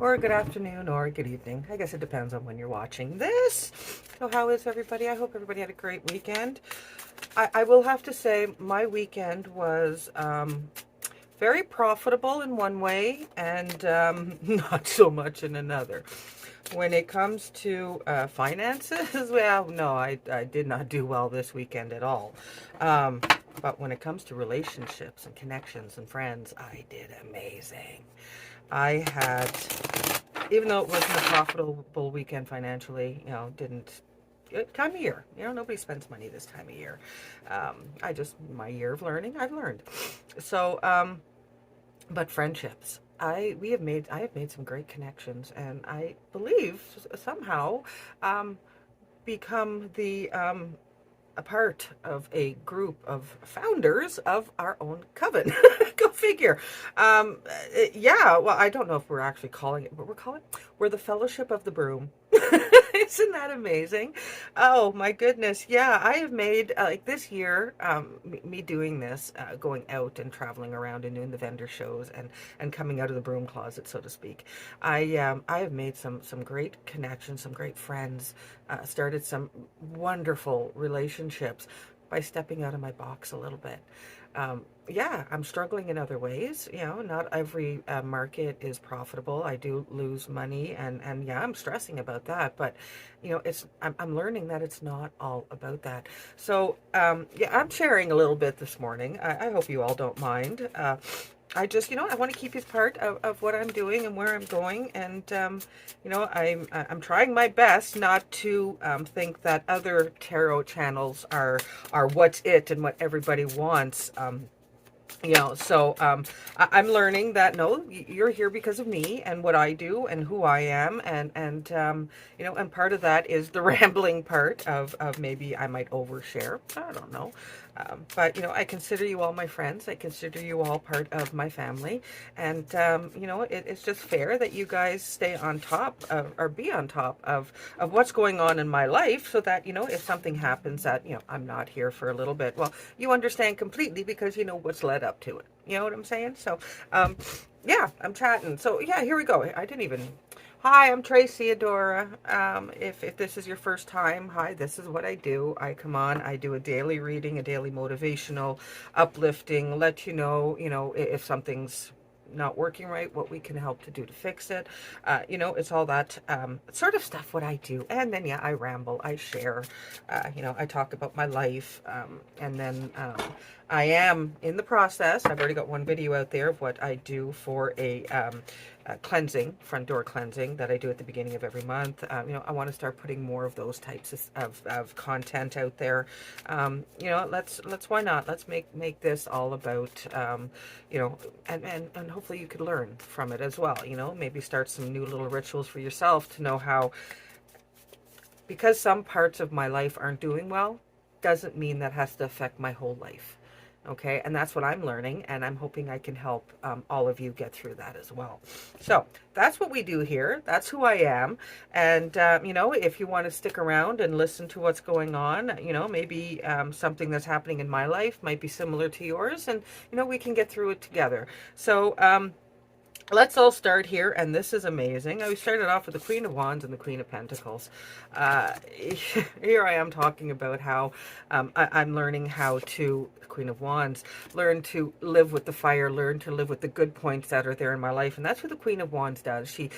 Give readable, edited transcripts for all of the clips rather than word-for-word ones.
or good afternoon, or good evening. I guess it depends on when you're watching this. So how is everybody? I hope everybody had a great weekend. I will have to say my weekend was very profitable in one way and not so much in another. When it comes to finances, well, no, I did not do well this weekend at all. Um, but when it comes to relationships and connections and friends, I did amazing. I had, even though it wasn't a profitable weekend financially, didn't, time of year, nobody spends money this time of year. My year of learning, I've learned. So, but friendships, I have made some great connections, and I believe somehow, um, become a part of a group of founders of our own coven. Go figure. Yeah, well, I don't know if we're actually calling it, but we're the Fellowship of the Broom. Isn't that amazing? Oh my goodness. Yeah, I have made like this year, me doing this, going out and traveling around and doing the vendor shows and coming out of the broom closet, so to speak. I have made some great connections, some great friends, started some wonderful relationships by stepping out of my box a little bit. Yeah, I'm struggling in other ways. Not every market is profitable. I do lose money, and yeah, I'm stressing about that. But I'm learning that it's not all about that. So yeah, I'm sharing a little bit this morning. I hope you all don't mind. I just, I want to keep you part of what I'm doing and where I'm going. And, I'm trying my best not to think that other tarot channels are what's it and what everybody wants. I'm learning that no, you're here because of me and what I do and who I am, and part of that is the rambling part of maybe I might overshare. I don't know. But I consider you all my friends. I consider you all part of my family, and it's just fair that you guys stay on top of, or be on top of what's going on in my life, so that if something happens that I'm not here for a little bit, well, you understand completely because you know what's led up to it. You know what I'm saying? So, yeah, I'm chatting. So yeah, here we go. I didn't even. Hi, I'm Tracy Adora. If this is your first time, hi, this is what I do. I come on, I do a daily reading, a daily motivational, uplifting, let if something's not working right, what we can help to do to fix it. It's all that sort of stuff, what I do. And then, yeah, I ramble, I share, I talk about my life. And then I am in the process. I've already got one video out there of what I do for a cleansing, front door cleansing that I do at the beginning of every month. I want to start putting more of those types of content out there. Let's why not? Let's make this all about, and hopefully you could learn from it as well. Maybe start some new little rituals for yourself to know how, because some parts of my life aren't doing well, doesn't mean that has to affect my whole life. Okay, and that's what I'm learning, and I'm hoping I can help all of you get through that as well. So that's what we do here. That's who I am. And if you want to stick around and listen to what's going on, maybe something that's happening in my life might be similar to yours, and we can get through it together. So let's all start here, and this is amazing. We started off with the Queen of Wands and the Queen of Pentacles. Here I am talking about how I'm learning how to, Queen of Wands, learn to live with the fire, learn to live with the good points that are there in my life. And that's what the Queen of Wands does. She's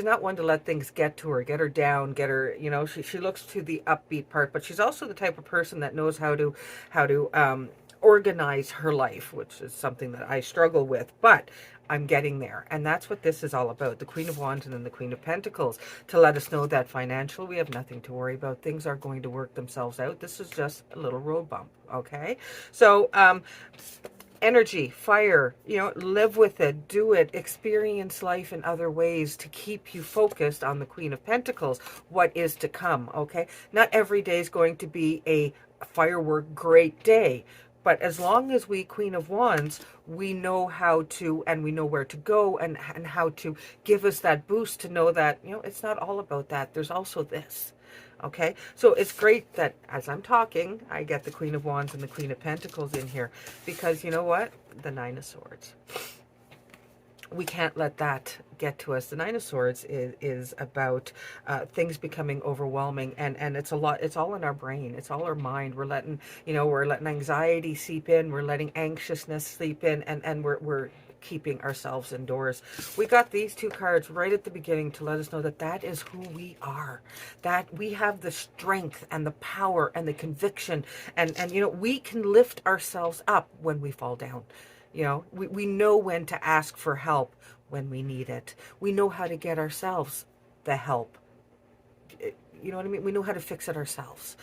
not one to let things get to her, get her down, get her, she looks to the upbeat part, but she's also the type of person that knows how to organize her life, which is something that I struggle with, but I'm getting there. And that's what this is all about. The Queen of Wands and then the Queen of Pentacles, to let us know that financially we have nothing to worry about. Things are going to work themselves out. This is just a little road bump. Okay. So, energy, fire, live with it, do it, experience life in other ways to keep you focused on the Queen of Pentacles, what is to come. Okay. Not every day is going to be a firework great day. But as long as we, Queen of Wands, we know how to, and we know where to go, and how to give us that boost to know that, it's not all about that. There's also this. Okay, so it's great that as I'm talking, I get the Queen of Wands and the Queen of Pentacles in here, because you know what? The Nine of Swords. we can't let that get to us. The Nine of Swords is about things becoming overwhelming, and it's a lot. It's all in our brain. It's all our mind. We're letting anxiety seep in. We're letting anxiousness sleep in, and we're keeping ourselves indoors. We got these two cards right at the beginning to let us know that that is who we are, that we have the strength and the power and the conviction, and we can lift ourselves up when we fall down. We know when to ask for help when we need it. We know how to get ourselves the help. You know what I mean? We know how to fix it ourselves.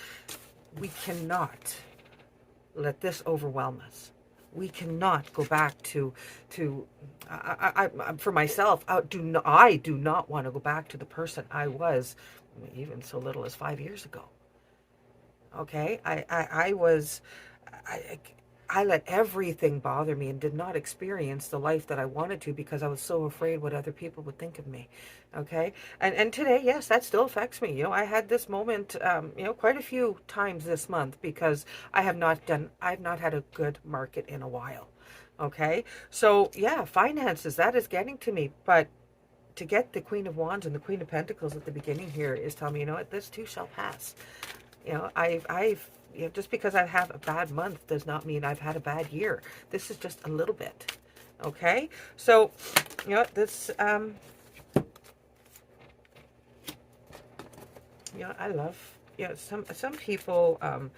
We cannot let this overwhelm us. We cannot go back to for myself. I do not want to go back to the person I was, even so little as 5 years ago. Okay, I, I let everything bother me and did not experience the life that I wanted to because I was so afraid what other people would think of me. Okay, and today, yes, that still affects me. I had this moment, quite a few times this month because I've not had a good market in a while. Okay, so yeah, finances, that is getting to me, but to get the Queen of Wands and the Queen of Pentacles at the beginning here is telling me, what, this too shall pass. I've just because I have a bad month does not mean I've had a bad year. This is just a little bit. Okay? So, this, I love, some people, I'm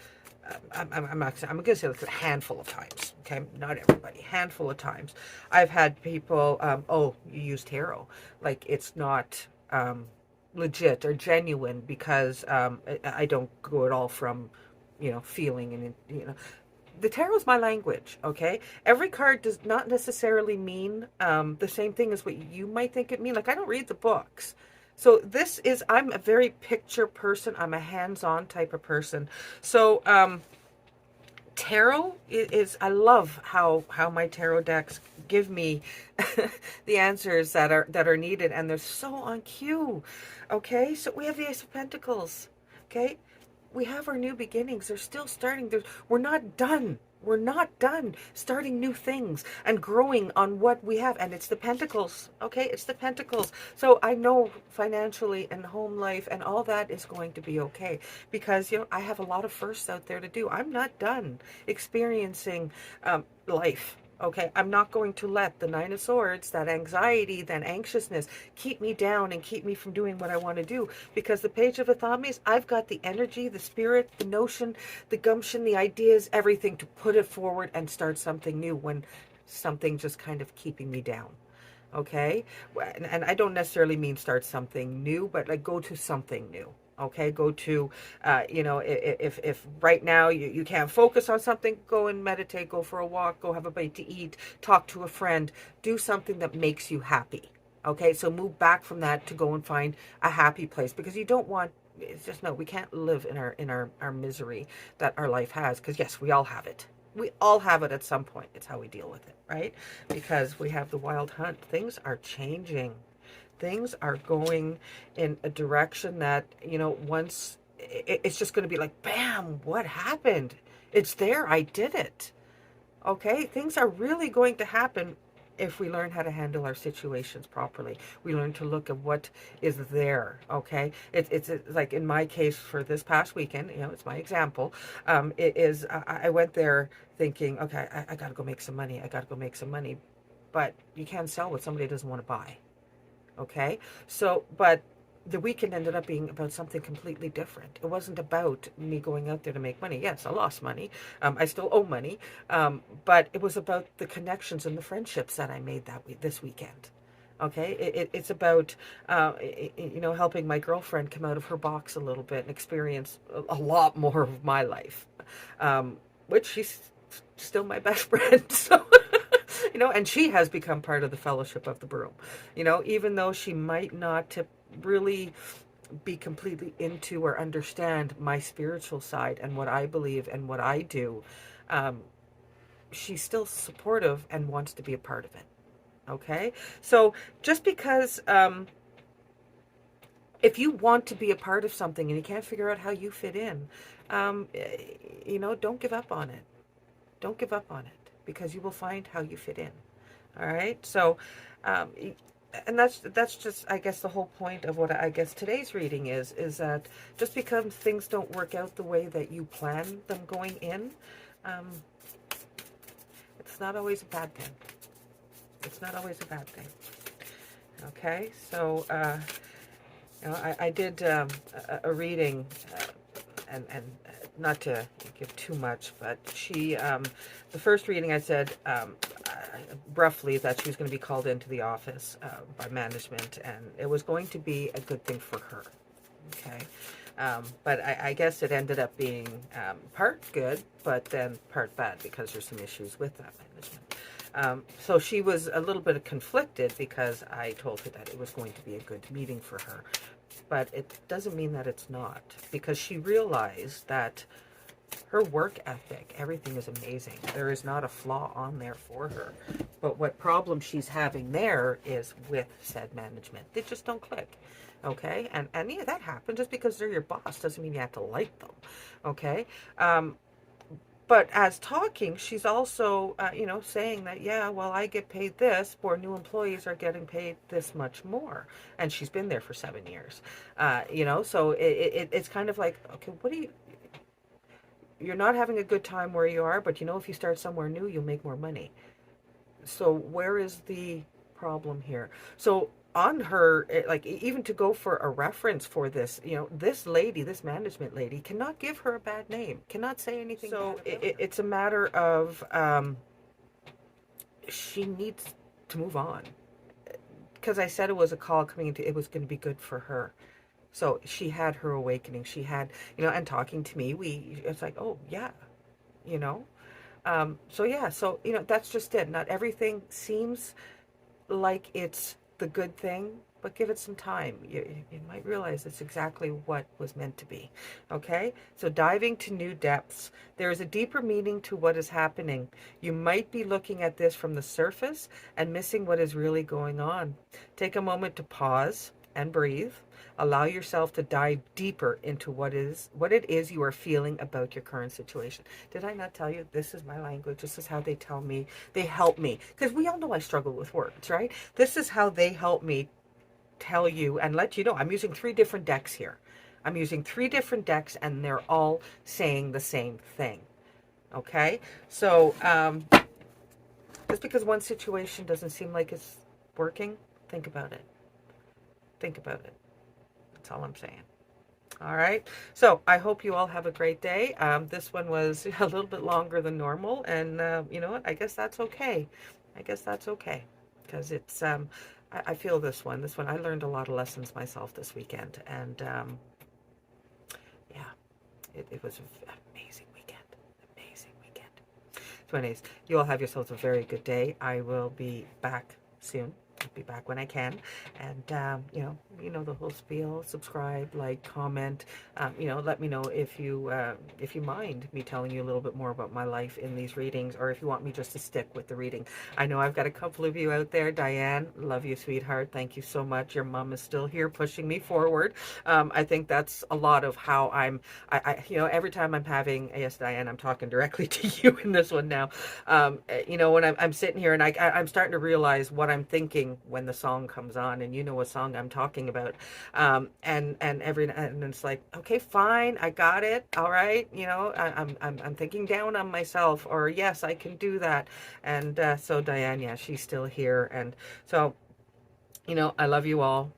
going to say like a handful of times, okay? Not everybody, handful of times. I've had people, oh, you use tarot. Like, it's not legit or genuine because I don't go at all from, feeling and. The tarot is my language, okay? Every card does not necessarily mean the same thing as what you might think it means. Like, I don't read the books. So I'm a very picture person. I'm a hands-on type of person. So tarot I love how my tarot decks give me the answers that are needed, and they're so on cue. Okay, so we have the Ace of Pentacles. Okay, we have our new beginnings. They're still starting. We're not done. We're not done starting new things and growing on what we have. And it's the Pentacles, okay? It's the Pentacles. So I know financially and home life and all that is going to be okay because, I have a lot of firsts out there to do. I'm not done experiencing life. Okay, I'm not going to let the Nine of Swords, that anxiety, that anxiousness, keep me down and keep me from doing what I want to do. Because the Page of Athames, I've got the energy, the spirit, the notion, the gumption, the ideas, everything to put it forward and start something new when something just kind of keeping me down. Okay, and I don't necessarily mean start something new, but like go to something new. Okay, go to, if right now you can't focus on something, go and meditate, go for a walk, go have a bite to eat, talk to a friend, do something that makes you happy. Okay, so move back from that to go and find a happy place because you don't want, it's just, no, we can't live in our misery that our life has, because yes, we all have it. We all have it at some point. It's how we deal with it, right? Because we have the wild hunt. Things are changing. Things are going in a direction that, once it's just going to be like, bam, what happened? It's there. I did it. Okay. Things are really going to happen if we learn how to handle our situations properly. We learn to look at what is there. Okay. It's like in my case for this past weekend, it's my example. It is, I went there thinking, okay, I got to go make some money. I got to go make some money. But you can't sell what somebody doesn't want to buy. Okay, so, but the weekend ended up being about something completely different. It wasn't about me going out there to make money. Yes, I lost money. I still owe money. But it was about the connections and the friendships that I made this weekend. Okay, it's about, helping my girlfriend come out of her box a little bit and experience a lot more of my life, which she's still my best friend. So, and she has become part of the Fellowship of the Broom. Even though she might not really be completely into or understand my spiritual side and what I believe and what I do, she's still supportive and wants to be a part of it. Okay? So just because if you want to be a part of something and you can't figure out how you fit in, don't give up on it. Don't give up on it because you will find how you fit in. All right. So, um, and that's just, I guess, the whole point of what I guess today's reading is that just because things don't work out the way that you plan them going in, um, it's not always a bad thing. It's not always a bad thing. Okay. So, you know, I did a reading, and not to give too much, but she, the first reading I said, roughly that she was going to be called into the office by management, and it was going to be a good thing for her. Okay. But I guess it ended up being part good, but then part bad because there's some issues with that management. So she was a little bit conflicted because I told her that it was going to be a good meeting for her. But it doesn't mean that it's not, because she realized that her work ethic, everything is amazing. There is not a flaw on there for her. But what problem she's having there is with said management. They just don't click. Okay? And yeah, that happens. Just because they're your boss doesn't mean you have to like them. Okay? But as talking, she's also, you know, saying that, yeah, well, I get paid this, or new employees are getting paid this much more. And she's been there for 7 years. You know, so it's kind of like, okay, you're not having a good time where you are, but you know, if you start somewhere new, you'll make more money. So where is the problem here? So on her, like, even to go for a reference for this, you know, this lady, this management lady, cannot give her a bad name, cannot say anything so bad about her. It's a matter of she needs to move on, because I said it was a call coming into, it was going to be good for her. So she had her awakening. She had, you know, and talking to me, it's like, oh yeah, you know. So yeah, so, you know, that's just it. Not everything seems like it's the good thing, but give it some time. You might realize it's exactly what was meant to be. Okay? So diving to new depths. There is a deeper meaning to what is happening. You might be looking at this from the surface and missing what is really going on. Take a moment to pause and breathe. Allow yourself to dive deeper into what it is you are feeling about your current situation. Did I not tell you this is my language? This is how they tell me, they help me. Because we all know I struggle with words, right? This is how they help me tell you and let you know. I'm using 3 different decks here. I'm using 3 different decks, and they're all saying the same thing. Okay? So, just because one situation doesn't seem like it's working, think about it. Think about it. That's all I'm saying. All right. So I hope you all have a great day. This one was a little bit longer than normal, and you know what? I guess that's okay. I guess that's okay, because it's I feel this one. I learned a lot of lessons myself this weekend, and yeah, it was an amazing weekend. Amazing weekend. So anyways, you all have yourselves a very good day. I will be back soon. I'll be back when I can, and you know the whole spiel. Subscribe, like, comment. You know, let me know if you mind me telling you a little bit more about my life in these readings, or if you want me just to stick with the reading. I know I've got a couple of you out there. Diane, love you, sweetheart. Thank you so much. Your mom is still here pushing me forward. I think that's a lot of how I you know, every time I'm having, yes, Diane, I'm talking directly to you in this one now. You know, when I'm sitting here and I'm starting to realize what I'm thinking when the song comes on, and you know what song I'm talking about. And it's like, okay, fine, I got it. All right. You know, I'm thinking down on myself, or yes, I can do that. And so Diane, yeah, she's still here. And so, you know, I love you all.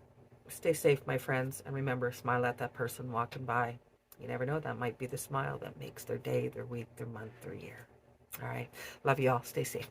Stay safe, my friends. And remember, smile at that person walking by. You never know, that might be the smile that makes their day, their week, their month, their year. All right. Love you all. Stay safe.